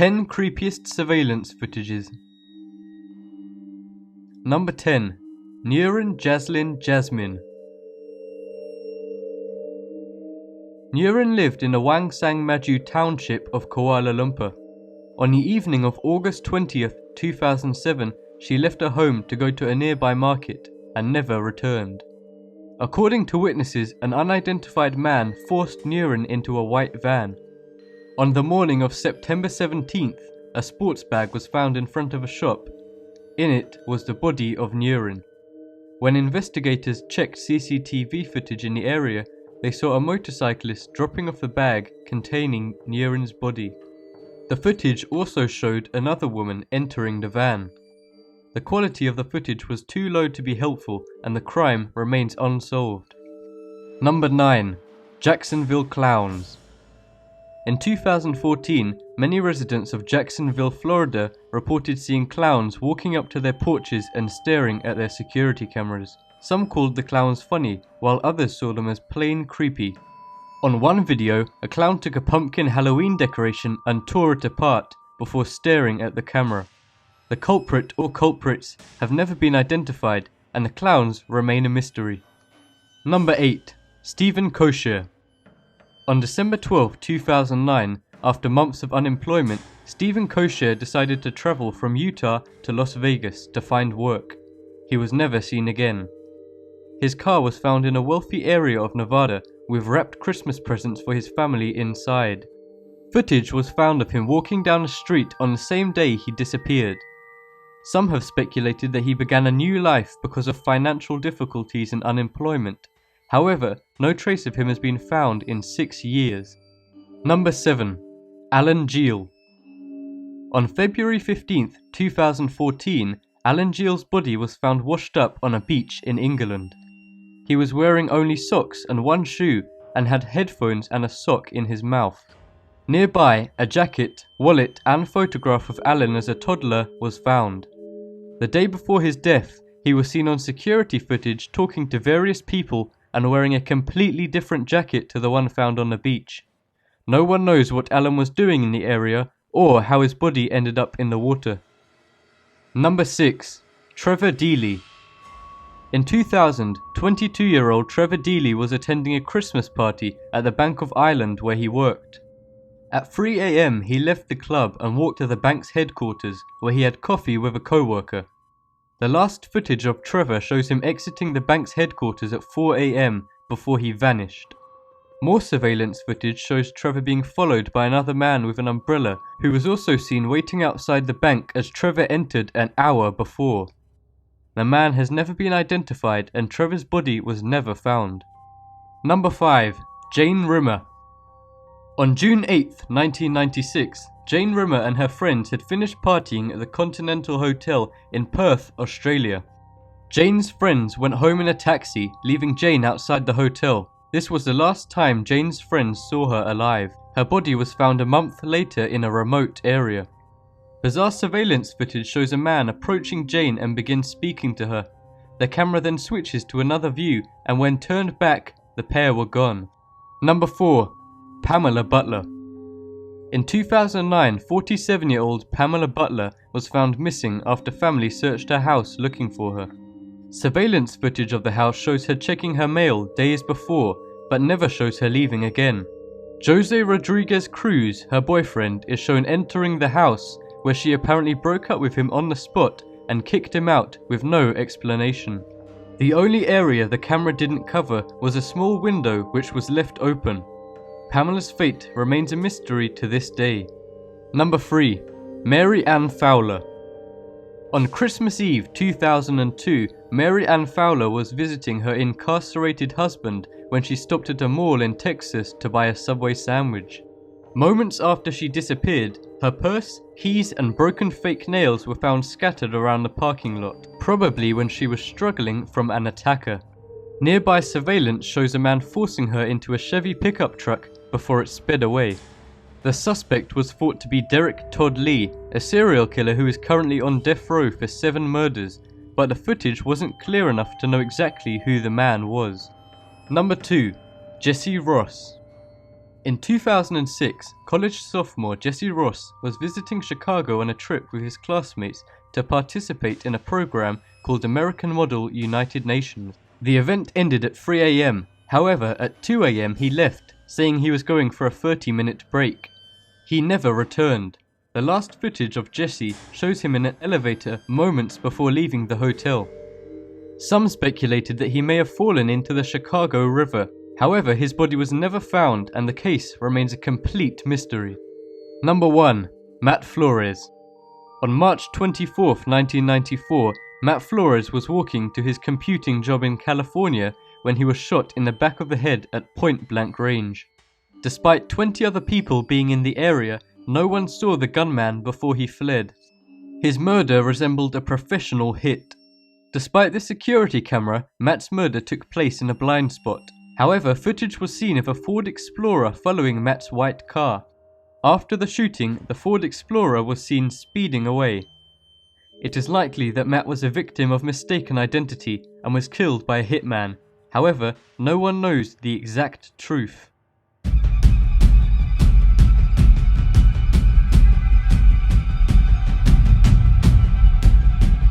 10 creepiest surveillance footages. Number 10. Nurin Jaslyn Jasmine. Nurin lived in the Wang Sang Maju township of Kuala Lumpur. On the evening of August 20th, 2007, she left her home to go to a nearby market and never returned. According to witnesses, an unidentified man forced Nurin into a white van. On the morning of September 17th, a sports bag was found in front of a shop. In it was the body of Nurin. When investigators checked CCTV footage in the area, they saw a motorcyclist dropping off the bag containing Nurin's body. The footage also showed another woman entering the van. The quality of the footage was too low to be helpful, and the crime remains unsolved. Number 9. Jacksonville Clowns. In 2014, many residents of Jacksonville, Florida reported seeing clowns walking up to their porches and staring at their security cameras. Some called the clowns funny, while others saw them as plain creepy. On one video, a clown took a pumpkin Halloween decoration and tore it apart before staring at the camera. The culprit or culprits have never been identified, and the clowns remain a mystery. Number 8. Stephen Kosher. On December 12, 2009, after months of unemployment, Stephen Kosher decided to travel from Utah to Las Vegas to find work. He was never seen again. His car was found in a wealthy area of Nevada with wrapped Christmas presents for his family inside. Footage was found of him walking down the street on the same day he disappeared. Some have speculated that he began a new life because of financial difficulties and unemployment. However, no trace of him has been found in 6 years. Number 7. Alan Geel. On February 15, 2014, Alan Geel's body was found washed up on a beach in England. He was wearing only socks and one shoe and had headphones and a sock in his mouth. Nearby, a jacket, wallet and photograph of Alan as a toddler was found. The day before his death, he was seen on security footage talking to various people and wearing a completely different jacket to the one found on the beach. No one knows what Alan was doing in the area or how his body ended up in the water. Number 6. Trevor Deely. In 2000, 22-year-old Trevor Deely was attending a Christmas party at the Bank of Ireland where he worked. At 3 a.m. he left the club and walked to the bank's headquarters where he had coffee with a co-worker. The last footage of Trevor shows him exiting the bank's headquarters at 4 a.m. before he vanished. More surveillance footage shows Trevor being followed by another man with an umbrella who was also seen waiting outside the bank as Trevor entered an hour before. The man has never been identified and Trevor's body was never found. Number 5. Jane Rimmer. On June 8, 1996, Jane Rimmer and her friends had finished partying at the Continental Hotel in Perth, Australia. Jane's friends went home in a taxi, leaving Jane outside the hotel. This was the last time Jane's friends saw her alive. Her body was found a month later in a remote area. Bizarre surveillance footage shows a man approaching Jane and begins speaking to her. The camera then switches to another view, and when turned back, the pair were gone. Number 4. Pamela Butler. In 2009, 47-year-old Pamela Butler was found missing after family searched her house looking for her. Surveillance footage of the house shows her checking her mail days before, but never shows her leaving again. Jose Rodriguez Cruz, her boyfriend, is shown entering the house, where she apparently broke up with him on the spot and kicked him out with no explanation. The only area the camera didn't cover was a small window which was left open. Pamela's fate remains a mystery to this day. Number 3. Mary Ann Fowler. On Christmas Eve 2002, Mary Ann Fowler was visiting her incarcerated husband when she stopped at a mall in Texas to buy a Subway sandwich. Moments after she disappeared, her purse, keys and broken fake nails were found scattered around the parking lot, probably when she was struggling from an attacker. Nearby surveillance shows a man forcing her into a Chevy pickup truck before it sped away. The suspect was thought to be Derek Todd Lee, a serial killer who is currently on death row for 7 murders, but the footage wasn't clear enough to know exactly who the man was. Number 2. Jesse Ross. In 2006, college sophomore Jesse Ross was visiting Chicago on a trip with his classmates to participate in a program called American Model United Nations. The event ended at 3 a.m. However, at 2 a.m. he left, saying he was going for a 30-minute break. He never returned. The last footage of Jesse shows him in an elevator moments before leaving the hotel. Some speculated that he may have fallen into the Chicago River. However, his body was never found and the case remains a complete mystery. Number 1. Matt Flores. On March 24, 1994, Matt Flores was walking to his computing job in California when he was shot in the back of the head at point-blank range. Despite 20 other people being in the area, no one saw the gunman before he fled. His murder resembled a professional hit. Despite the security camera, Matt's murder took place in a blind spot. However, footage was seen of a Ford Explorer following Matt's white car. After the shooting, the Ford Explorer was seen speeding away. It is likely that Matt was a victim of mistaken identity and was killed by a hitman. However, no one knows the exact truth.